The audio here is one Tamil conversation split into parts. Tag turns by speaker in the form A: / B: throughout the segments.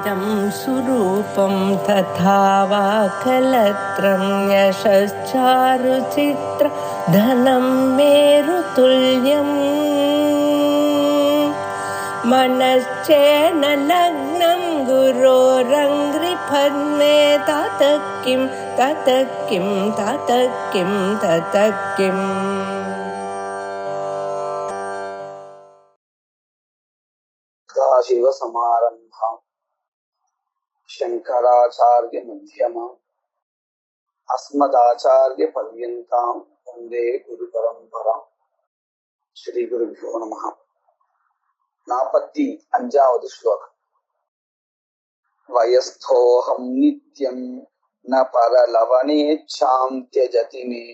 A: इदं सुरूपं तथा वा कलत्रं यशश्चारुचित्र धनं मेरुतुल्यम् मनश्चेन लग्नं गुरोरङ्घ्रिपद्मे ततः किं ततः किं ततः किं ततः किम्
B: शिवसमारम्भां शङ्कराचार्यमध्यमाम् अस्मदाचार्यपर्यन्तां वन्दे गुरुपरम्पराम्. श्रीगुरुभ्यो नमः. 45வது श्लोकम्. वयस्थोऽहं नित्यं न परलवनेच्छां त्यजति मे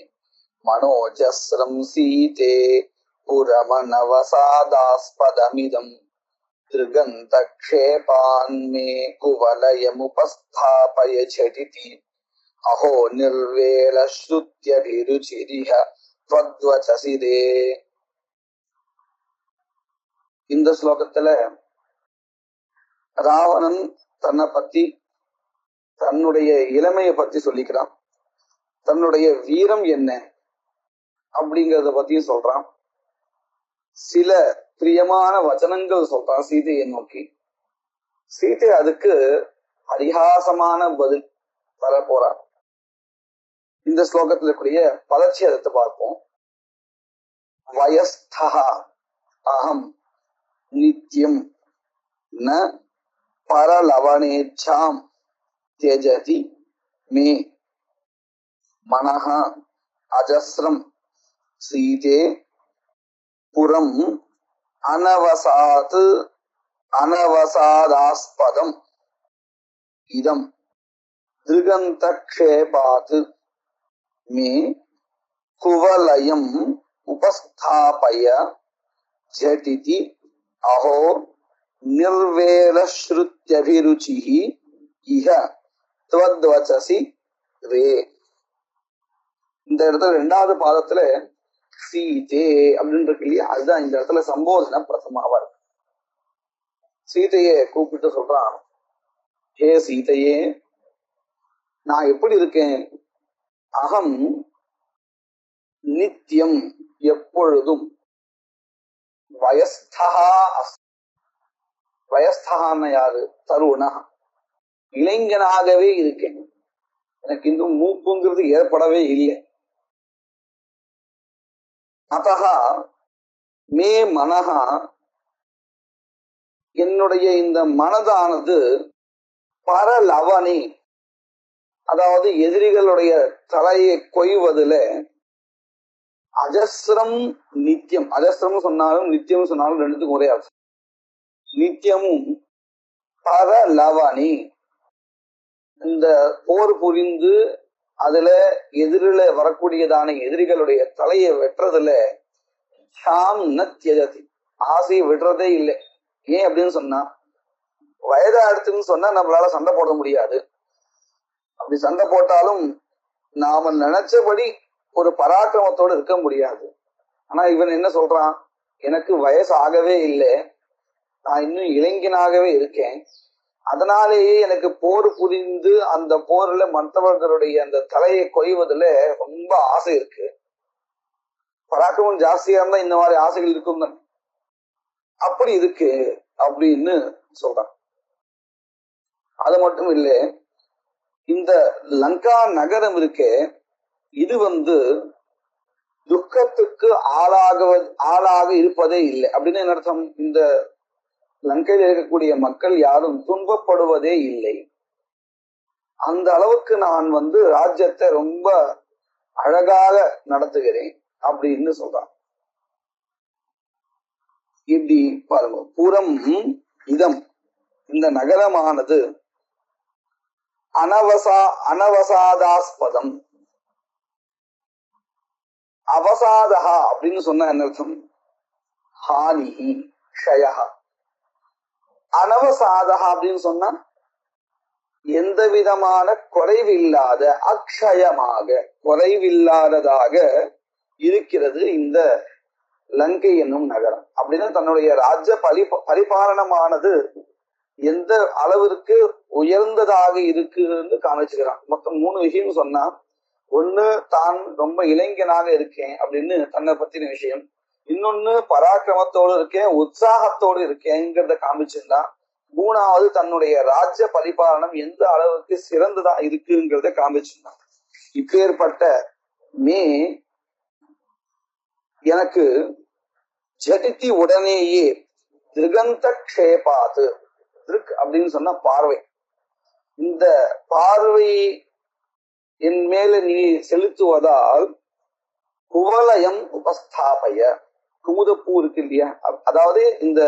B: मनोजस्रं सीते पुरमनवसादास्पदमिदम् दृगन्तक्षेपान्मे कुवलयमुपस्थापय झटिति अहो निर्वेलश्रुत्यभिरुचिरिह त्वद्वचसिदे. இந்த ஸ்லோகத்துல ராவணன் தன்னை பத்தி தன்னுடைய இளமையை பத்தி சொல்லிக்கிறான். தன்னுடைய வீரம் என்ன அப்படிங்கறத பத்தியும் சொல்றான். சில பிரியமான வச்சனங்கள் சொல்றான் சீதையை நோக்கி. சீதை அதுக்கு பரிகாசமான பதில் தர போறார். இந்த ஸ்லோகத்துல கூடிய பதச்சேதத்தை பார்ப்போம். வயஸ்தா அகம் நித்யம் ந பரலவனேச்சாம் त्यजति मे मनः अजस्रम सीते पुरम अनवसादास्पदम इदम दृगन्तक्षेपात् मे कुवलयम् उपस्थापय झटिति अहो निर्वेलश्रुत्यभिरुचिः इह त्वद्वचसि रे. இந்த இடத்துல 2வது பாதத்துல சீதே அப்படின்னு இருக்கு இல்லையா, அதுதான் இந்த இடத்துல சம்போதனை பிரதமாவா இருக்கு. சீதையை கூப்பிட்டு சொல்றான், ஹே சீதையே, நான் எப்படி இருக்கேன்? அகம் நித்தியம் எப்பொழுதும், வயஸ்தா வயஸ்தான்னு யாரு? தருணா, இளைஞனாகவே இருக்கேன். எனக்கு இன்னும் மூப்புங்கிறது ஏற்படவே இல்லை. அதஹா மே மனஹா, என்னுடைய இந்த மனதானது பரலவனி, அதாவது எதிரிகளுடைய தலையை கொய்வதுல அஜஸ்ரம் நித்தியம், அஜஸ்ரம் சொன்னாலும் நித்தியம் சொன்னாலும் ரெண்டுத்துக்கும் ஒரே அர்த்தம். நித்தியமும் பரலவனி, இந்த போர் புரிந்து அதுல எதிரில வரக்கூடியதான எதிரிகளுடைய தலையை வெட்டுறதுல ஷாம் ந தியஜதி, ஆசையை விடுறதே இல்லை. ஏன் அப்படின்னு சொன்னா, வயதா எடுத்துன்னு சொன்னா நம்மளால சண்டை போட முடியாது. அப்படி சண்டை போட்டாலும் நாம நினைச்சபடி ஒரு பராக்கிரமத்தோடு இருக்க முடியாது. ஆனா இவன் என்ன சொல்றான், எனக்கு வயசு ஆகவே இல்லை, நான் இன்னும் இளைஞனாகவே இருக்கேன். அதனாலேயே எனக்கு போர் புரிந்து அந்த போர்ல மற்றவர்களுடைய அந்த தலையை கொய்வதுல ரொம்ப ஆசை இருக்கு. பராக்கிரமம் ஜாஸ்தியா இருந்தா இந்த மாதிரி ஆசைகள் இருக்கும் தான், அப்படி இருக்கு அப்படின்னு சொல்றான். அது மட்டும் இல்ல, இந்த லங்கா நகரம் இருக்கே, இது துக்கத்துக்கு ஆளாக இருப்பதே இல்லை. அப்படின்னு என்ன அர்த்தம்? இந்த லங்கையில் இருக்கக்கூடிய மக்கள் யாரும் துன்பப்படுவதே இல்லை. அந்த அளவுக்கு நான் ராஜ்யத்தை ரொம்ப அழகாக நடத்துகிறேன் அப்படின்னு சொல்றான். இப்படி பாருங்க, புறம் இதம், இந்த நகரமானது அனவசாதாஸ்பதம். அவசாதா அப்படின்னு சொன்ன என்ன அர்த்தம்? ஹானி க்ஷயா. அனவசாதா அப்படின்னு சொன்னா எந்த விதமான குறைவில்லாத, அக்ஷயமாக குறைவில்லாததாக இருக்கிறது இந்த லங்கை என்னும் நகரம். அப்படின்னா தன்னுடைய ராஜ்ய பரிபாலனமானது எந்த அளவிற்கு உயர்ந்ததாக இருக்குன்னு காமிச்சுக்கிறான். மொத்தம் 3 விஷயம் சொன்னா, ஒண்ணு தான் ரொம்ப இளைஞனாக இருக்கேன் அப்படின்னு தன்னை பத்தின விஷயம், இன்னொன்னு பராக்கிரமத்தோடு இருக்கேன், உற்சாகத்தோடு இருக்கேங்கிறத காமிச்சிருந்தான். 3வது தன்னுடைய ராஜ்ய பரிபாலனம் எந்த அளவுக்கு சிறந்ததா இருக்குங்கிறத காமிச்சிருந்தான். இப்பேற்பட்ட மே எனக்கு ஜடித்தி உடனேயே திருகந்த க்ஷேபாது, திருக் அப்படின்னு சொன்னா பார்வை, இந்த பார்வை என் மேல நீ செலுத்துவதால் குவலயம் உபஸ்தாபய, குமுதப்பூ இருக்கு இல்லையா, அதாவது இந்த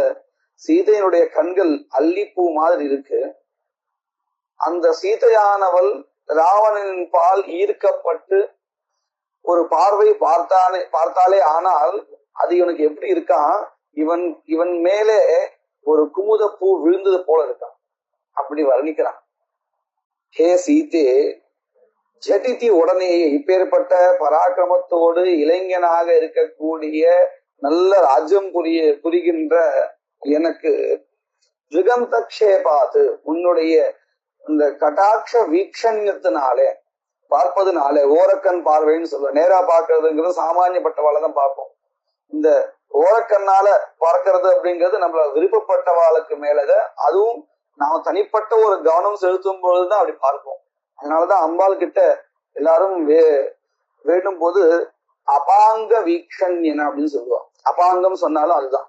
B: சீதையினுடைய கண்கள் அல்லிப்பூ மாதிரி இருக்கு. அந்த சீதையானவள் ராவணனின் பால் ஈர்க்கப்பட்டு ஒரு பார்வை பார்த்தாலே ஆனால் அது இவனுக்கு எப்படி இருக்கான், இவன் மேலே ஒரு குமுதப்பூ விழுந்தது போல இருக்கான், அப்படி வர்ணிக்கிறான். ஹே சீதே, ஜடித்தி உடனேயே, இப்பேற்பட்ட பராக்கிரமத்தோடு இளைஞனாக இருக்கக்கூடிய நல்ல ராஜ்யம் புரிகின்ற எனக்கு திருகந்த க்ஷேபாது, உன்னுடைய இந்த கடாட்ச வீக்ஷண்யத்தினாலே, பார்ப்பதுனாலே, ஓரக்கண் பார்வைன்னு சொல்லுவோம். நேரா பார்க்கறதுங்கிறது சாமானியப்பட்டவாளதான் பார்ப்போம். இந்த ஓரக்கண்ணால பார்க்கறது அப்படிங்கிறது நம்மள விருப்பப்பட்டவாளுக்கு மேலத, அதுவும் நாம தனிப்பட்ட ஒரு கவனம் செலுத்தும் பொழுதுதான் அப்படி பார்ப்போம். அதனாலதான் அம்பாள் கிட்ட எல்லாரும் வேண்டும் போது அபாங்க வீக்ஷண்யன அப்படின்னு சொல்லுவோம். அபாங்கம் சொன்னாலும் அதுதான்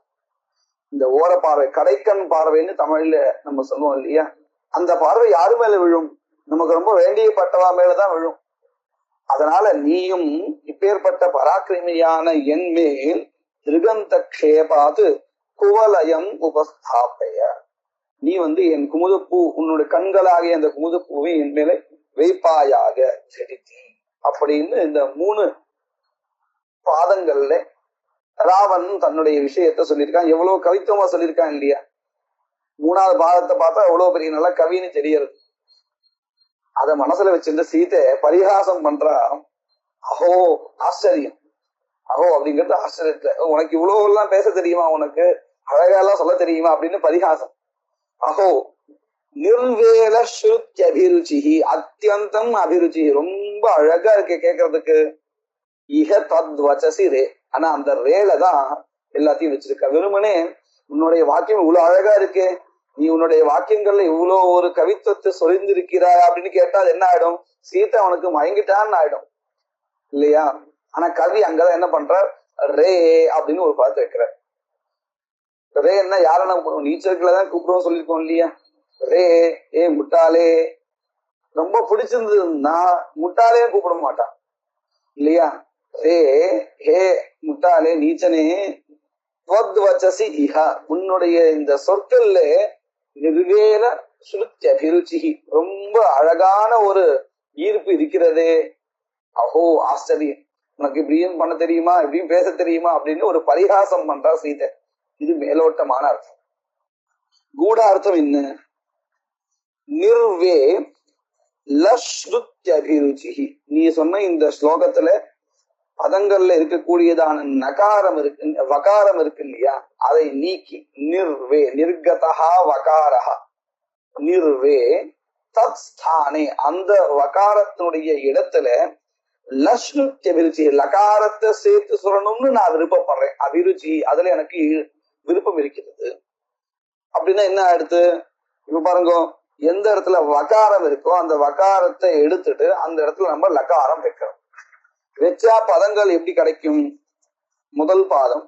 B: இந்த ஓர பார்வை, கடைக்கண் பார்வைன்னு தமிழ்ல நம்ம சொல்லுவோம் இல்லையா. அந்த பார்வை யாரு மேல விழும், நமக்கு ரொம்ப வேண்டியப்பட்டவா மேலதான் விழும். அதனால நீயும் இப்பேற்பட்ட பராக்கிரமியான என் மேல் திருகந்த க்ஷேபாது குவலயம் உபஸ்தாபய, நீ என் குமுதப்பூ, உன்னுடைய கண்களாகிய அந்த குமுதப்பூவை என் மேல வைப்பாயாக செடித்தி அப்படின்னு இந்த 3 பாதங்கள்ல ராவணன் தன்னுடைய விஷயத்த சொல்லியிருக்கான். எவ்வளவு கவித்துவமா சொல்லியிருக்கான் இல்லையா. 3வது பாதத்தை பார்த்தா எவ்வளவு பெரிய நல்ல கவின்னு தெரியறது. அத மனசுல வச்சிருந்த சீதை பரிகாசம் பண்றா. அஹோ ஆச்சரியம், அஹோ அப்படிங்கிறது ஆச்சரியத்துல, உனக்கு இவ்வளவு எல்லாம் பேச தெரியுமா, உனக்கு அழகெல்லாம் சொல்ல தெரியுமா அப்படின்னு பரிகாசம். அஹோ நிர்வேல ஸ்ருத்ய அபிருச்சி, அத்தியந்தம் அபிருச்சி, ரொம்ப அழகா இருக்கு கேட்கறதுக்கு. இஹ தத் வச்சசி ரே, ஆனா அந்த ரேல தான் எல்லாத்தையும் வச்சிருக்க. வெறுமனே உன்னுடைய வாக்கியம் இவ்வளவு அழகா இருக்கே, நீ உன்னுடைய வாக்கியங்கள்ல இவ்வளவு ஒரு கவித்துவத்தை சொரிந்திருக்கிறாய் அப்படின்னு கேட்டா அது என்ன ஆயிடும், சீதை அவனுக்கு மயங்கிட்டான்னு ஆயிடும் இல்லையா. ஆனா கவி அங்கதான் என்ன பண்ற, ரே அப்படின்னு ஒரு பதத்தை வைக்கிற. ரே என்ன யார நம்ம நீச்சலுக்குள்ளதான் கூப்பிடுவோம் சொல்லியிருக்கோம் இல்லையா. ரே, ஏ முட்டாளே, ரொம்ப பிடிச்சிருந்ததுன்னா முட்டாளே கூப்பிட மாட்டான் இல்லையா. ரே, ஹே முட்டாளே, நீச்சனே, வச்சசி இஹா, உன்னுடைய இந்த சொற்கள்ல நிர்வேல சுருத்தி அபிருச்சி, ரொம்ப அழகான ஒரு ஈர்ப்பு இருக்கிறதே. அஹோ ஆச்சரியம், உனக்கு இப்படியும் பண்ண தெரியுமா, இப்படியும் பேச தெரியுமா அப்படின்னு ஒரு பரிகாசம் பண்றா சீதை. இது மேலோட்டமான அர்த்தம். கூட அர்த்தம் என்ன, நிர்வே லஸ்ருத்யபிருச்சி, நீ சொன்ன இந்த ஸ்லோகத்துல பதங்கள்ல இருக்கக்கூடியதான நகாரம் இருக்கு, வகாரம் இருக்கு இல்லையா, அதை நீக்கி நிர்வே, நிர்கதா வகாரஹா, நிர்வே தத் ஸ்தானே, அந்த வகாரத்தினுடைய இடத்துல லஸ்ருத்ய அபிருச்சி, லகாரத்தை சேர்த்து சொல்லணும்னு நான் விருப்பப்படுறேன். அபிருச்சி, அதுல எனக்கு விருப்பம் இருக்கிறது அப்படின்னா என்ன அடுத்து, இப்ப பாருங்க, எந்த இடத்துல வகாரம் இருக்கோ அந்த வகாரத்தை எடுத்துட்டு அந்த இடத்துல நம்ம லகாரம் வைக்கிறோம். வச்சா பதங்கள் எப்படி கிடைக்கும், முதல் பாதம்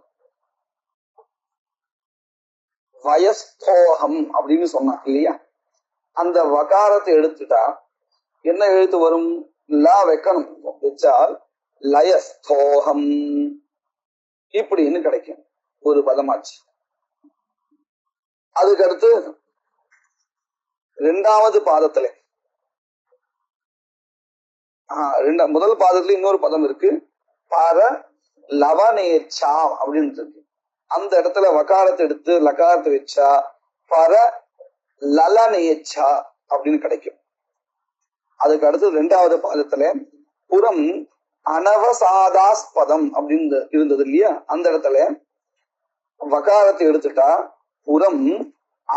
B: வயஸ்தோகம் அப்படின்னு சொன்னான் இல்லையா, அந்த வகாரத்தை எடுத்துட்டா என்ன எழுத்து வரும், லா வைக்கணும், வச்சால் லயஸ்தோகம் இப்படின்னு கிடைக்கும், ஒரு பதமாச்சு. அதுக்கடுத்து 2வது பாதத்துல முதல் பாதத்துல இன்னொரு பதம் இருக்கு, பர லவனேச்சா அப்படின்னு இருக்கு. அந்த இடத்துல வகாரத்தை எடுத்து லகாரத்தை வச்சா பர லலனேச்சா அப்படின்னு கிடைக்கும். அதுக்கு அடுத்து 2வது பாதத்துல புறம் அனவசாதாஸ்பதம் அப்படின்னு இருந்தது இல்லையா, அந்த இடத்துல வகாரத்தை எடுத்துட்டா புறம்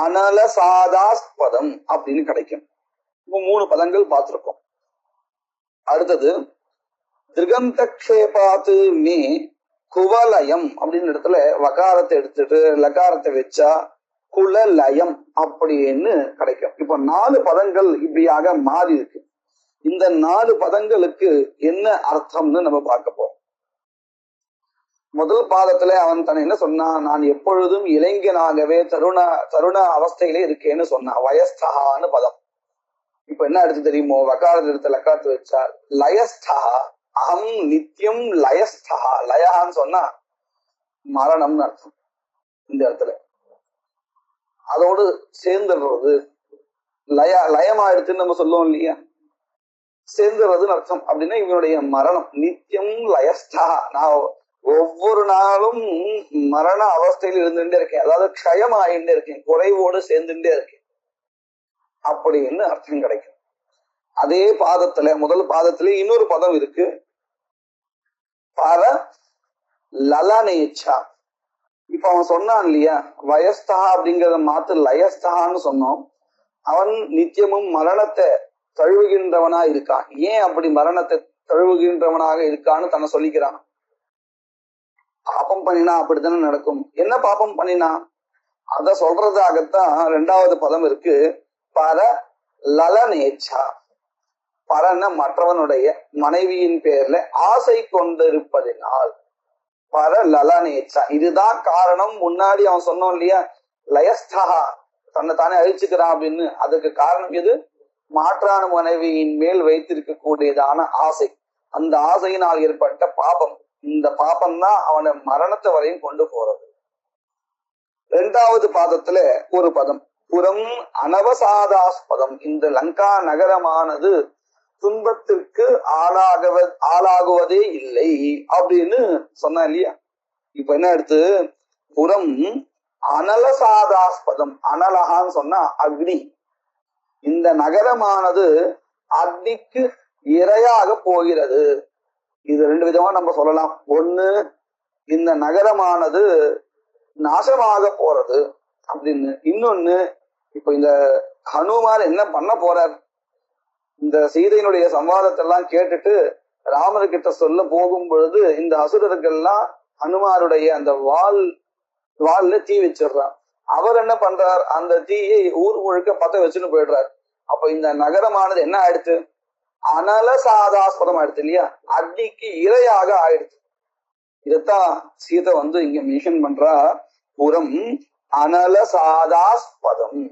B: அனலசாதாஸ்பதம் அப்படின்னு கிடைக்கும். இப்போ 3 பதங்கள் பார்த்திருக்கோம். அடுத்தது திருகந்தக்ஷேபாத்து மே குவலயம் அப்படின்னு இடத்துல வகாரத்தை எடுத்துட்டு லகாரத்தை வச்சா குலலயம் அப்படின்னு கிடைக்கும். இப்ப 4 பதங்கள் இப்படியாக மாறி இருக்கு. இந்த 4 பதங்களுக்கு என்ன அர்த்தம்னு நம்ம பார்க்க போறோம். முதல் பாதத்துல அவன் தன்னை என்ன சொன்னான், நான் எப்பொழுதும் இளைஞனாகவே தருண அவஸ்தையிலே இருக்கேன்னு சொன்னான். வயஸ்தகான்னு பதம். இப்ப என்ன அடுத்து தெரியுமோ, வகாரத்தை எடுத்து லக்காரத்தை வச்சா லயஸ்தா, அகம் நித்தியம் லயஸ்தா. லயான்னு சொன்னா மரணம்னு அர்த்தம். இந்த இடத்துல அதோடு சேர்ந்துடுறது லயமாயிடுச்சுன்னு நம்ம சொல்லுவோம் இல்லையா, சேர்ந்துடுறதுன்னு அர்த்தம். அப்படின்னா இவனுடைய மரணம் நித்தியம் லயஸ்தா, நான் ஒவ்வொரு நாளும் மரண அவஸ்தையில் இருந்துட்டே இருக்கேன், அதாவது க்ஷயம் ஆகிட்டே இருக்கேன், குறைவோடு சேர்ந்துட்டே இருக்கேன் அப்படின்னு அர்த்தம் கிடைக்கும். அதே பாதத்துல முதல் பாதத்துல இன்னொரு பதம் இருக்கு, பர லலனேச்சா. இப்ப அவன் சொன்னான் இல்லையா, வயஸ்தா அப்படிங்கறத மாத்து லயஸ்தான்னு சொன்னோம். அவன் நித்தியமும் மரணத்தை தழுவுகின்றவனா இருக்கான். ஏன் அப்படி மரணத்தை தழுவுகின்றவனாக இருக்கான்னு தன்னை சொல்லிக்கிறான். பாப்பம் பண்ணினா அப்படித்தானே நடக்கும். என்ன பாப்பம் பண்ணினா அத சொல்றதாகத்தான் 2வது பதம் இருக்கு, பர லலனேச்சா. பரன மற்றவனுடைய மனைவியின் பேர்ல ஆசை கொண்டிருப்பதினால் பர லலனேச்சா. இதுதான் காரணம். முன்னாடி அவன் சொன்னோம் இல்லையா, லயஸ்தா தன்னை தானே அழிச்சுக்கிறான் அப்படின்னு. அதுக்கு காரணம் எது, மாற்றான மனைவியின் மேல் வைத்திருக்கக்கூடியதான ஆசை. அந்த ஆசையினால் ஏற்பட்ட பாபம். இந்த பாபம் தான் அவனை மரணத்தை வரையும் கொண்டு போறது. 2வது பாதத்துல ஒரு பதம், புறம் அனவசாதாஸ்பதம். இந்த லங்கா நகரமானது துன்பத்திற்கு ஆளாகுவதே இல்லை அப்படின்னு சொன்னா இல்லையா. இப்ப என்ன எடுத்து, புறம் அனலசாதாஸ்பதம். அனலகான்னு சொன்னா அக்னி. இந்த நகரமானது அக்னிக்கு இரையாக போகிறது. இது 2 விதமா நம்ம சொல்லலாம். ஒண்ணு, இந்த நகரமானது நாசமாக போறது அப்படின்னு. இன்னொன்னு, இப்ப இந்த ஹனுமார் என்ன பண்ண போறார், இந்த சீதையினுடைய சம்வாதத்தை எல்லாம் கேட்டுட்டு ராமர்கிட்ட சொல்ல போகும் பொழுது இந்த அசுரர்கள்லாம் ஹனுமாருடைய அந்த வால்ல தீ வச்சிடுறார். அவர் என்ன பண்றார், அந்த தீயை ஊர் முழுக்க பத்த வச்சுன்னு போயிடுறார். அப்ப இந்த நகரமானது என்ன ஆயிடுச்சு, அனலசாதாஸ்பதம் ஆயிடுச்சு இல்லையா, அக்னிக்கு இரையாக ஆயிடுச்சு. இதத்தான் சீதை இங்க மென்ஷன் பண்றா, புறம் அனலசாதாஸ்பதம்,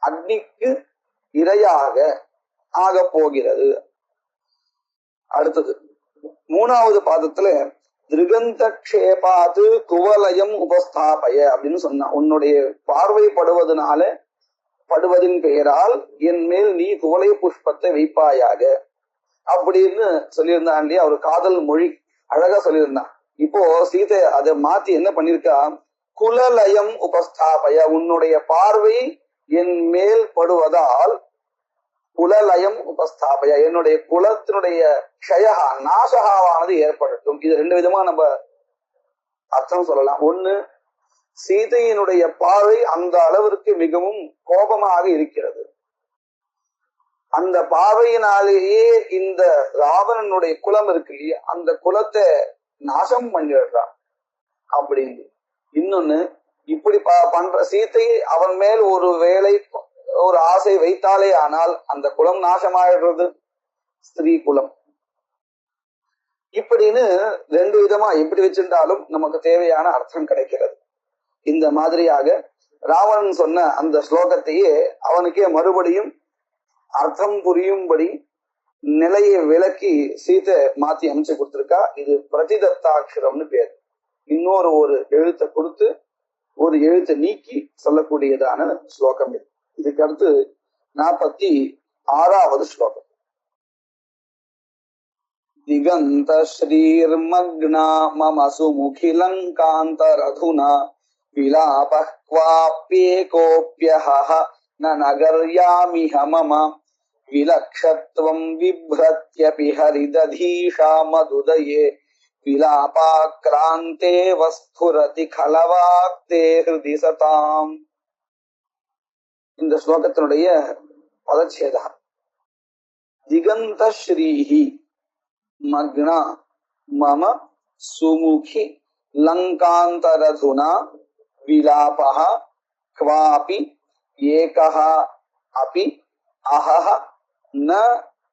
B: அக்னிக்கு இரையாக ஆக போகிறது. அடுத்தது 3வது பாதத்துல திருகந்தக்ஷேபாத்து குவலயம் உபஸ்தாபய அப்படின்னு சொன்னா, உன்னுடைய படுவதின் பெயரால் என் மேல் நீ குவலை புஷ்பத்தை வைப்பாயாக அப்படின்னு சொல்லியிருந்தான் இல்லையா. ஒரு காதல் மொழி அழகா சொல்லியிருந்தான். இப்போ சீதை அதை மாத்தி என்ன பண்ணிருக்கா, குலலயம் உபஸ்தாபய, உன்னுடைய பார்வை என் மேல் படுவதால் குலலயம் உபஸ்தாபய, என்னுடைய குலத்தினுடைய க்ஷயகா நாசகாவானது ஏற்படட்டும். இது 2 விதமா நம்ம அர்த்தம் சொல்லலாம். ஒண்ணு, சீதையினுடைய பார்வை அந்த அளவிற்கு மிகவும் கோபமாக இருக்கிறது. அந்த பார்வையினாலேயே இந்த ராவணனுடைய குலம் இருக்கு இல்லையா, அந்த குலத்தை நாசம் பண்ணிடுறான் அப்படின்னு. இன்னொன்னு, இப்படி பண்ற சீதை அவன் மேல் ஒரு ஆசை வைத்தாலே ஆனால் அந்த குலம் நாசமாயிடுறது, ஸ்திரீ குலம். இப்படின்னு 2 விதமா எப்படி வச்சிருந்தாலும் நமக்கு தேவையான அர்த்தம் கிடைக்கிறது. இந்த மாதிரியாக ராவணன் சொன்ன அந்த ஸ்லோகத்தையே அவனுக்கே மறுபடியும் அர்த்தம் புரியும்படி நிலையை விளக்கி சீதை மாத்தி அமைச்சு கொடுத்திருக்கா. இது பிரதிதத்தாட்சரம்னு பேர். ஒரு எழுத்தை கொடுத்து ஒரு எழுத்தை நீக்கி சொல்லக்கூடியதான ஸ்லோகம் இது. இதுக்கு அடுத்து 46வது ஸ்லோகம். திகந்த ஸ்ரீர்மக்னா மம சுமுகிலங்காந்தரதுனா விலாபः क्वाप्येकोऽप्यः न नगर्यामिह मम विलक्षत्वं बिभ्रत्यपि हरिदधीशा मदुदये विलापाक्रान्ते वस्फुरति खलवाक्ते हृदि सताम्. இந்த ஸ்லோகத்தினுடைய பதச்சேதா. திகந்த ஸ்ரீஹி மக்னா மம சுமுகி லங்காந்தரதுனா விலாபஹ க்வாபி ஏகஹ அபி அஹஹ ந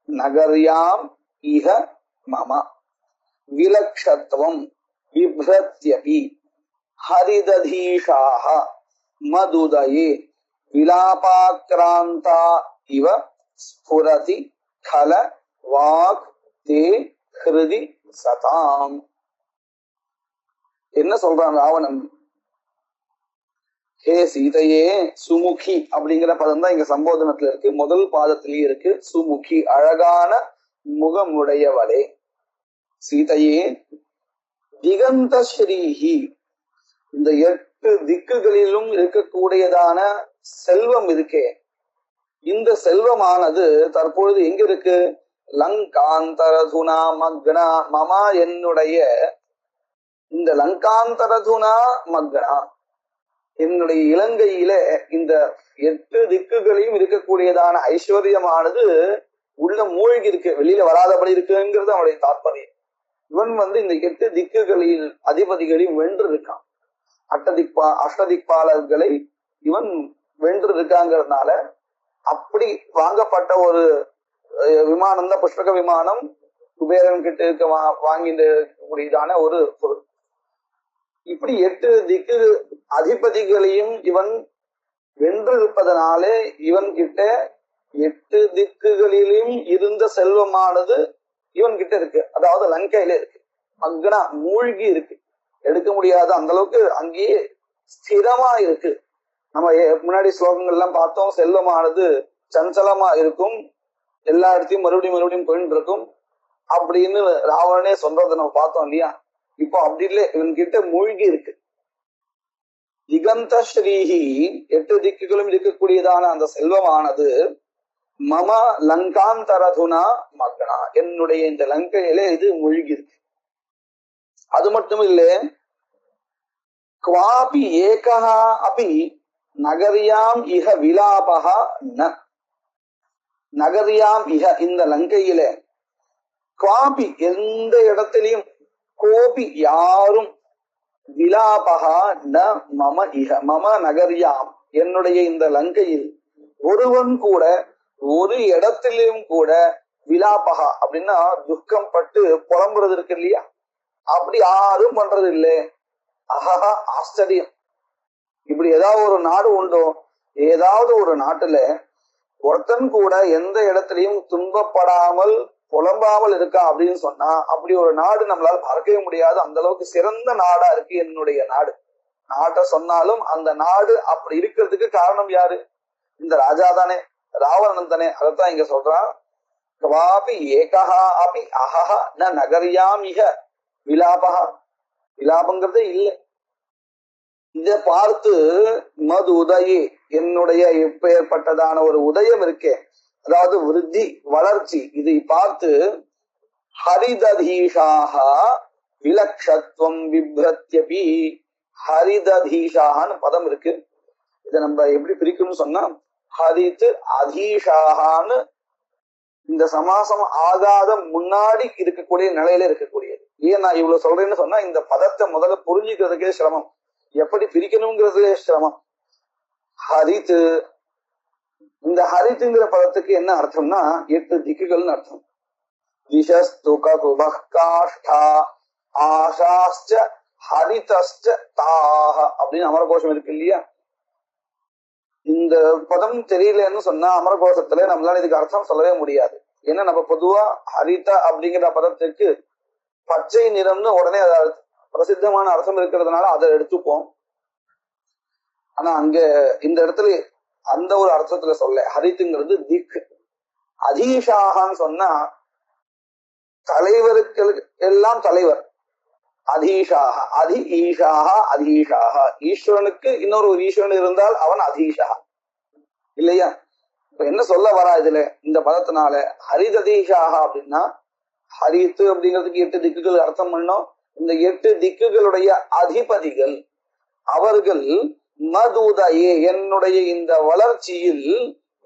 B: நகர்யாம் இஹ மம விலக்ஷத்வம் விப்ரத்யபி ஹரிததீஷாஹ மதுதயே விலாபாக்ராந்தா இவ ஸ்புரதி கல வாக் தே ஹிருதி சதாம். என்ன சொல்றான் ராவணன்? ஹே சீதையே, சுமுகி அப்படிங்கிற பதம் தான் இங்க சம்போதனத்துல இருக்கு. முதல் பாதத்திலேயே இருக்கு சுமுகி, அழகான முகமுடையவளே. சீதையே, திகந்த ஸ்ரீஹி, இந்த 8 திக்குகளிலும் இருக்கக்கூடியதான செல்வம் இருக்கே, இந்த செல்வமானது தற்பொழுது எங்க இருக்கு? லங்காந்தரதுனா மக்னா மமா, என்னுடைய இந்த லங்காந்தரதுனா மக்னா, என்னுடைய இலங்கையில இந்த 8 திக்குகளையும் இருக்கக்கூடியதான ஐஸ்வர்யமானது உள்ள மூழ்கி இருக்கு, வெளியில வராதபடி இருக்குங்கிறது அவனுடைய தாற்பயம். இவன் இந்த 8 திக்குகளில் அதிபதிகளையும் வென்று இருக்கான். அஷ்டதிக்பாலர்களை இவன் வென்று இருக்காங்கிறதுனால அப்படி வாங்கப்பட்ட ஒரு விமானம் தான் புஷ்பக விமானம். குபேரன் கிட்ட இருக்க வாங்கிட்டு இருக்கக்கூடியதான ஒரு பொருள். இப்படி 8 திக்கு அதிபதிகளையும் இவன் வென்று இருப்பதனாலே இவன் கிட்ட 8 திக்குகளிலும் இருந்த செல்வமானது இவன் கிட்ட இருக்கு. அதாவது லங்கையில இருக்கு, மக்னா மூழ்கி இருக்கு, எடுக்க முடியாத அந்த அளவுக்கு அங்கேயே ஸ்திரமா இருக்கு. நம்ம முன்னாடி ஸ்லோகங்கள்லாம் பார்த்தோம், செல்வமானது சஞ்சலமா இருக்கும், எல்லா இடத்தையும் மறுபடியும் போயிட்டு இருக்கும் அப்படின்னு ராவணனே சொல்றதை நம்ம பார்த்தோம் இல்லையா? இப்போ அப்படி இல்லை, இவன் கிட்ட மூழ்கி இருக்கு. திகந்த ஸ்ரீஹி, 8 திக்குகளும் இருக்கக்கூடியதான அந்த செல்வமானது மம லங்காந்தரதுனா மக்னா, என்னுடைய இந்த லங்கையிலே இது மூழ்கி இருக்கு. அது மட்டும் இல்லை, குவாபி ஏகஹா அபி நகரியாம் இஹ விலாபஹா ந, நகரியாம் இஹ இந்த லங்கையில குவாபி எந்த இடத்திலையும், கோபி யாரும், விலாபஹா ந மம இஹ மம நகரியாம் என்னுடைய இந்த லங்கையில் ஒருவன் கூட ஒரு இடத்திலும் கூட விலாபகா அப்படின்னா துக்கம் பட்டு புலம்புறது இருக்கு இல்லையா, அப்படி யாரும் பண்றது இல்லை. அஹஹா, ஆச்சரியம். இப்படி ஏதாவது ஒரு நாடு உண்டோ? ஏதாவது ஒரு நாட்டுல ஒருத்தன் கூட எந்த இடத்திலையும் துன்பப்படாமல் புலம்பாமல் இருக்கா அப்படின்னு சொன்னா அப்படி ஒரு நாடு நம்மளால பார்க்கவே முடியாது. அந்த அளவுக்கு சிறந்த நாடா இருக்கு என்னுடைய நாடு. நாட்டை சொன்னாலும் அந்த நாடு அப்படி இருக்கிறதுக்கு காரணம் யாரு? இந்த ராஜா தானே, ராவணன் தானே. அதைத்தான் இங்க சொல்றான். கவாபி ஏகஹா அபி அஹஹ ந நகரியாம் இஹ விலாபஹா, விலாபங்கிறதே இல்லை. இதை பார்த்து மது உதயே, என்னுடைய எப்பேற்பட்டதான ஒரு உதயம் இருக்கே, அதாவது விருத்தி வளர்ச்சி, இதை பார்த்து ஹரிததீஷாக விலக்ஷத்வம் விப்ரத்யபி, ஹரிததீஷான்னு பதம் இருக்கு. இதை நம்ம எப்படி பிரிக்கணும்னு சொன்னா, ஹரித்து அதீஷாகான்னு இந்த சமாசம் ஆகாத முன்னாடி இருக்கக்கூடிய நிலையில இருக்கக்கூடியது. ஏன் நான் இவ்வளவு சொல்றேன்னு சொன்னா, இந்த பதத்தை முதல்ல புரிஞ்சுக்கிறதுக்கே சிரமம், எப்படி பிரிக்கணுங்கிறதுலே சிரமம். ஹரித்து, இந்த ஹரித்துங்கிற பதத்துக்கு என்ன அர்த்தம்னா 8 திக்குகள்னு அர்த்தம். திசஸ்து ககுபஹ்காஷ்டா ஆஷாஸ்ச ஹரிதஸ்ச தாஹ அப்படின்னு அமரகோஷம் இருக்கு இல்லையா? இந்த பதம் தெரியலன்னு சொன்னா அமரகோஷத்துல நம்மளால இதுக்கு அர்த்தம் சொல்லவே முடியாது. ஏன்னா நம்ம பொதுவா ஹரிதா அப்படிங்கிற பதத்துக்கு பச்சை நிறம்னு உடனே பிரசித்தமான அர்த்தம் இருக்கிறதுனால அதை எடுத்துப்போம். ஆனா அங்க இந்த இடத்துல அந்த ஒரு அர்த்தத்துல சொல்ல, ஹரித்துங்கிறது திக். அதீஷாகான்னு சொன்னா தலைவருக்கு எல்லாம் தலைவர். அதீஷாக, அதி ஈஷாக, அதீஷாக, ஈஸ்வரனுக்கு இன்னொரு ஒரு ஈஸ்வரன் இருந்தால் அவன் அதீஷா இல்லையா? இப்ப என்ன சொல்ல வரா இதுல இந்த பதத்தினால? ஹரிததீஷாக அப்படின்னா, ஹரித்து அப்படிங்கிறதுக்கு 8 திக்குகள் அர்த்தம் பண்ணோம். இந்த 8 திக்குகளுடைய அதிபதிகள் அவர்கள் மதுதயே என்னுடைய இந்த வளர்ச்சியில்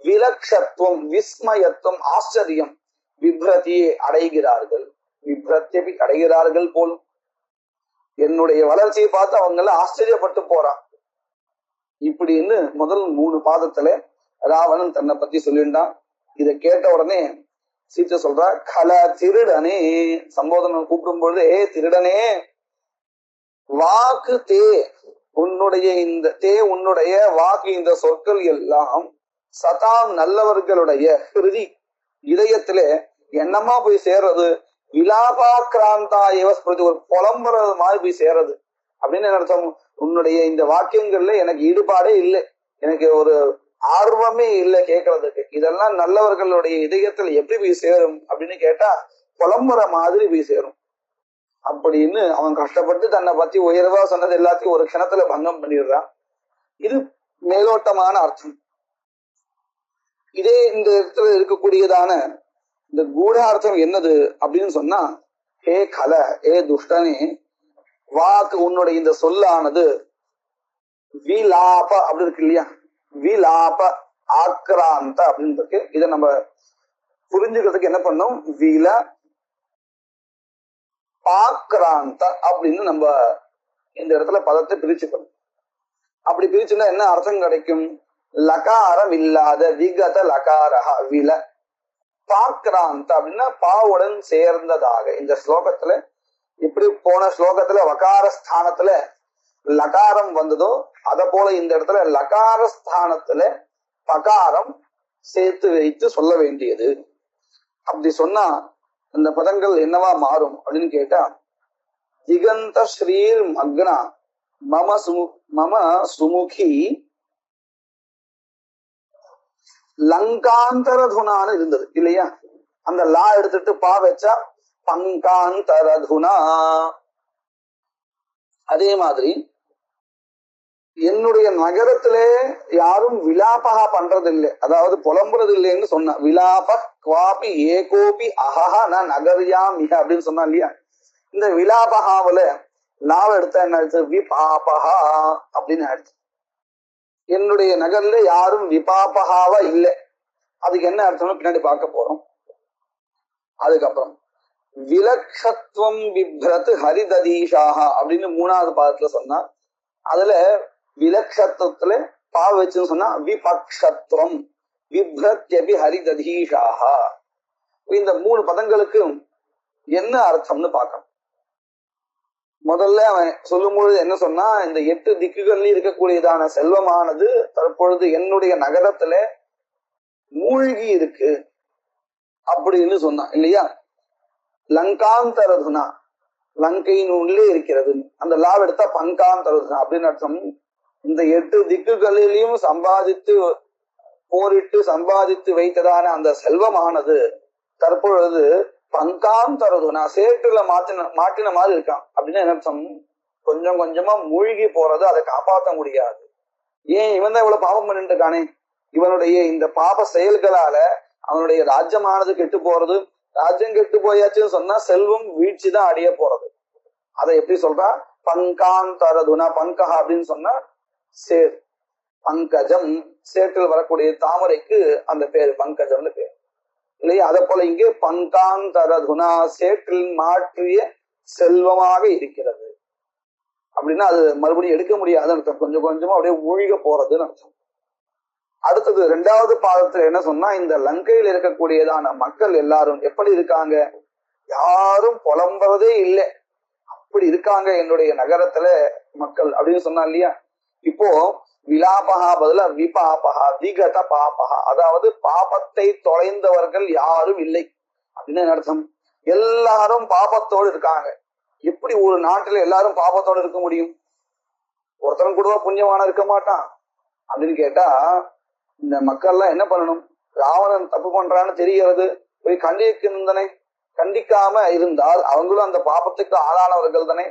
B: விலக்ஷத்துவம் விஸ்மயத்துவம் ஆச்சரியம் விப்ரதியை அடைகிறார்கள். விப்ரத்தியை அடைகிறார்கள் போல் என்னுடைய வளர்ச்சியை பார்த்து அவங்க ஆச்சரியப்பட்டு போறான். இப்படின்னு முதல் 3 பாதத்துல ராவணன் தன்னை பத்தி சொல்லிட்டான். இதை கேட்ட உடனே சீத்தை சொல்றா, கல திருடனே, சம்போதனம் கூப்பிடும் பொழுது, ஏ திருடனே, வாக்கு தே உன்னுடைய உன்னுடைய வாக்கு இந்த சொற்கள் எல்லாம் சதாம் நல்லவர்களுடைய ஹிருதி இதயத்திலே என்னமா போய் சேர்றது, விலாபாக்கிராந்தா ஏவஸ்பிருதி ஒரு புலம்புறது மாதிரி போய் சேர்றது அப்படின்னு அர்த்தம். உன்னுடைய இந்த வாக்கியங்கள்ல எனக்கு ஈடுபாடே இல்லை, எனக்கு ஒரு ஆர்வமே இல்லை கேட்கறதுக்கு. இதெல்லாம் நல்லவர்களுடைய இதயத்துல எப்படி போய் சேரும் அப்படின்னு கேட்டா புலம்புற மாதிரி போய் சேரும் அப்படின்னு அவன் கஷ்டப்பட்டு தன்னை பத்தி உயர்வா சொன்னது எல்லாத்தையும் ஒரு க்ஷணத்துல பங்கம் பண்ணிடுறான். இது மேலோட்டமான அர்த்தம். இதே இந்த இடத்துல இருக்கக்கூடியதான இந்த கூடார்த்தம் என்னது அப்படின்னு சொன்னா, ஹே கல, ஏ துஷ்டனே, வாக்கு உன்னுடைய இந்த சொல்லானது விலாப அப்படி இருக்கு இல்லையா, விலாப ஆக்ராந்த அப்படின்னு இருக்கு. இதை நம்ம புரிஞ்சுக்கிறதுக்கு என்ன பண்ணோம், வில பாக்ராந்த அப்படின்னு நம்ம இந்த இடத்துல பதத்தை பிரிச்சுக்கணும். அப்படி பிரிச்சுன்னா என்ன அர்த்தம் கிடைக்கும், லகாரம் இல்லாத விகத லகாரஹா வில பாக்ராந்த அப்படின்னா பாவுடன் சேர்ந்ததாக. இந்த ஸ்லோகத்துல இப்படி போன ஸ்லோகத்துல வகார ஸ்தானத்துல லகாரம் வந்ததோ அத போல இந்த இடத்துல லகார ஸ்தானத்துல பகாரம் சேர்த்து வைத்து சொல்ல வேண்டியது. அப்படி சொன்னா அந்த பதங்கள் என்னவா மாறும் அப்படின்னு கேட்டா, திகந்த ஸ்ரீர் மக்னா மம சுமுகி லங்காந்தரதுனான்னு இருந்தது இல்லையா, அந்த லா எடுத்துட்டு பா வச்சா பங்காந்தரதுனா. அதே மாதிரி என்னுடைய நகரத்திலே யாரும் விலாபகா பண்றது இல்லை, அதாவது புலம்புறது இல்லைன்னு சொன்ன. விலாப குவாபி ஏகோபி அஹஹா ந நகரியாம் மிக அப்படின்னு சொன்னா இல்லையா, இந்த விலாபகாவில லாவ எடுத்தா என்ன ஆயிடுச்சு, விபாபகா அப்படின்னு ஆயிடுச்சு. என்னுடைய நகர்ல யாரும் விபாபகாவா இல்லை. அதுக்கு என்ன அர்த்தம்னு பின்னாடி பார்க்க போறோம். அதுக்கப்புறம் விலக்ஷத்துவம் பிப்ரத் ஹரிததீஷாக அப்படின்னு 3வது பாதத்துல சொன்னா, அதுல விலக்ஷத்துவத்துல பா வச்சுன்னு சொன்னா விபக்ஷத்துவம் விப்ரத்யபி ஹரிததீஷாக. இந்த 3 பதங்களுக்கு என்ன அர்த்தம்னு பார்க்கணும். முதல்ல அவன் சொல்லும் பொழுது என்ன சொன்னா, இந்த 8 திக்குகள்ல இருக்கக்கூடியதான செல்வமானது தற்பொழுது என்னுடைய நகரத்துல மூழ்கி இருக்கு அப்படின்னு சொன்னான் இல்லையா. லங்காந்தரதுனா லங்கையின் உள்ளே இருக்கிறது, அந்த லாவ் எடுத்தா பங்காந்தரதுனா அப்படின்னு அர்த்தம். இந்த 8 திக்குகளிலையும் சம்பாதித்து போரிட்டு சம்பாதித்து வைத்ததான அந்த செல்வமானது தற்பொழுது பங்காந்தரதுனா சேற்றுல மாட்டின மாதிரி இருக்கான் அப்படின்னு அர்த்தம். கொஞ்சம் கொஞ்சமா மூழ்கி போறது, அதை காப்பாற்ற முடியாது. ஏன், இவன் தான் இவ்வளவு பாவம் பண்ணிட்டு இருக்கானே, இவனுடைய இந்த பாப செயல்களால அவனுடைய ராஜ்யமானது கெட்டு போறது. ராஜ்யம் கெட்டு போயாச்சுன்னு சொன்னா செல்வம் வீழ்ச்சி தான் அடைய போறது. அதை எப்படி சொல்றா, பங்காந்தரதுனா பங்கஹா அப்படின்னு சொன்னா சேர், பங்கஜம் சேற்றில் வரக்கூடிய தாமரைக்கு அந்த பேரு பங்கஜம்னு பேர் இல்லையா. அதை போல இங்கே பங்காந்தரதுனா சேற்றில் மாற்றிய செல்வமாக இருக்கிறது அப்படின்னா அது மறுபடியும் எடுக்க முடியாதுன்னு அர்த்தம். கொஞ்சம் கொஞ்சமா அப்படியே மூழ்க போறதுன்னு அர்த்தம். அடுத்தது 2வது பாதத்துல என்ன சொன்னா, இந்த லங்கையில் இருக்கக்கூடியதான மக்கள் எல்லாரும் எப்படி இருக்காங்க, யாரும் புலம்புறதே இல்லை, அப்படி இருக்காங்க என்னுடைய நகரத்துல மக்கள் அப்படின்னு சொன்னா இல்லையா. இப்போ விலாபகா பதில விபாபகா விகத பாபகா, அதாவது பாபத்தை தொலைந்தவர்கள் யாரும் இல்லை அப்படின்னு அர்த்தம். எல்லாரும் பாபத்தோடு இருக்காங்க. எப்படி ஒரு நாட்டுல எல்லாரும் பாபத்தோடு இருக்க முடியும், ஒருத்தன் கூட புண்ணியமான இருக்க மாட்டான் அப்படின்னு கேட்டா, இந்த மக்கள் எல்லாம் என்ன பண்ணணும், ராவணன் தப்பு பண்றான்னு தெரிகிறது, போய் கண்டிக்கணும் தானே. கண்டிக்காம இருந்தால் அவங்களும் அந்த பாபத்துக்கு ஆளானவர்கள் தானே,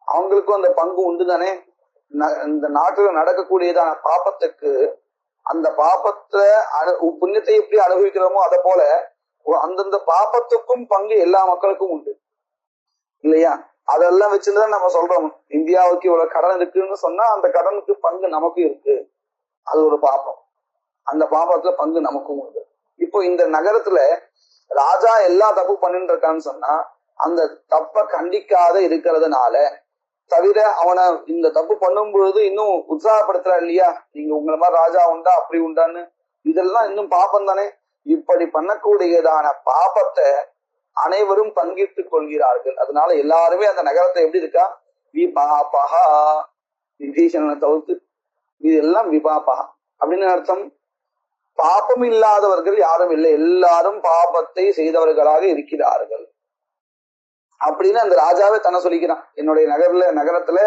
B: அவங்களுக்கும் அந்த பங்கு உண்டு தானே. இந்த நாட்டுல நடக்கக்கூடியதான பாபத்துக்கு அந்த பாபத்தை புண்ணியத்தை எப்படி அனுபவிக்கிறோமோ அதை போல அந்தந்த பாபத்துக்கும் பங்கு எல்லா மக்களுக்கும் உண்டு இல்லையா. அதெல்லாம் வச்சுதான் நம்ம சொல்றோம் இந்தியாவுக்கு இவ்வளவு கடன் இருக்குன்னு சொன்னா அந்த கடனுக்கு பங்கு நமக்கும் இருக்கு. அது ஒரு பாபம். அந்த பாபத்துல பங்கு நமக்கும் உண்டு. இப்போ இந்த நகரத்துல ராஜா எல்லா தப்பு பண்ணிட்டு இருக்கான்னு சொன்னா அந்த தப்ப கண்டிக்காத இருக்கிறதுனால தவிர அவனை இந்த தப்பு பண்ணும் பொழுது இன்னும் உற்சாகப்படுத்துறா இல்லையா, நீங்க உங்களை மாதிரி ராஜா உண்டா அப்படி உண்டான்னு, இதெல்லாம் இன்னும் பாபம் தானே. இப்படி பண்ணக்கூடியதான பாபத்தை அனைவரும் பங்கிட்டுக் கொள்கிறார்கள். அதனால எல்லாருமே அந்த நகரத்தை எப்படி இருக்கா, விபாபகா, விபீஷணனை தவிர்த்து இது எல்லாம் விபாபகா அப்படின்னு அர்த்தம். பாபம் இல்லாதவர்கள் யாரும் இல்லை, எல்லாரும் பாபத்தை செய்தவர்களாக இருக்கிறார்கள் அப்படின்னு அந்த ராஜாவே தன்னை சொல்லிக்கிறான். என்னுடைய நகரத்துல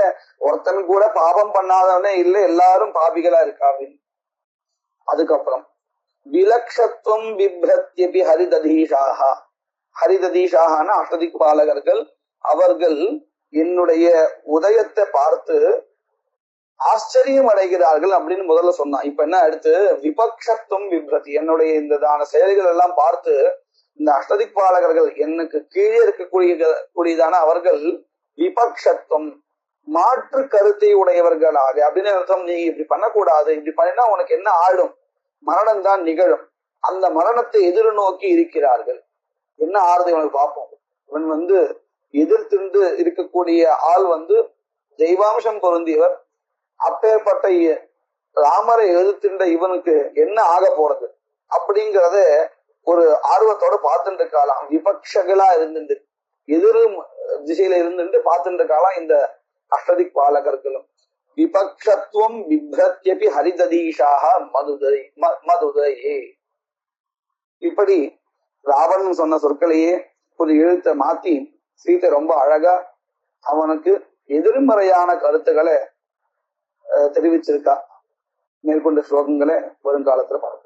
B: ஒருத்தன் கூட பாபம் பண்ணாதவனே இல்லை, எல்லாரும் பாபிகளா இருக்கா அப்படின்னு. அதுக்கப்புறம் விலக்ஷத்துவம் பிப்ரத்யபி ஹரிததீஷாஹா. ஹரிததீஷாஹான அஷ்டதிக்பாலகர்கள், அவர்கள் என்னுடைய உதயத்தை பார்த்து ஆச்சரியம் அடைகிறார்கள் அப்படின்னு முதல்ல சொன்னான். இப்ப என்ன அடுத்து, விபக்ஷத்துவம் விப்ரதி, என்னுடைய இந்த செயல்கள் எல்லாம் பார்த்து இந்த அஷ்டதிக்பாலகர்கள் எனக்கு கீழே இருக்கக்கூடியதான அவர்கள் விபக்ஷத்துவம் மாற்று கருத்தை உடையவர்களாக அப்படின்னு அர்த்தம். நீ இப்படி பண்ணக்கூடாது, இப்படி பண்ணினா உனக்கு என்ன ஆடும், மரணம் தான் நிகழும், அந்த மரணத்தை எதிர்நோக்கி இருக்கிறார்கள். என்ன ஆறுது இவனுக்கு பார்ப்போம். இவன் எதிர்த்து இருக்கக்கூடிய ஆள் தெய்வாம்சம் பொருந்தியவர். அப்பேற்பட்ட ராமரை எதிர்த்துண்ட இவனுக்கு என்ன ஆக போறது அப்படிங்கிறத ஒரு ஆர்வத்தோட பார்த்துட்டு இருக்காளாம். விபக்ஷகளா இருந்துட்டு எதிர் திசையில இருந்துட்டு பார்த்துட்டு இருக்காளாம் இந்த அஷ்டதிக் பாலகர்களும். விபக்ஷத்துவம் விப்ரத்யபி ஹரிததீஷாக மதுதையே. இப்படி ராவணன் சொன்ன சொற்களையே ஒரு எழுத்தை மாத்தி சீதை ரொம்ப அழகா அவனுக்கு எதிர்மறையான கருத்துக்களை தெரிவிச்சிருக்கா. மேற்கொண்ட ஸ்லோகங்களை வருங்காலத்துல பார்க்கலாம்.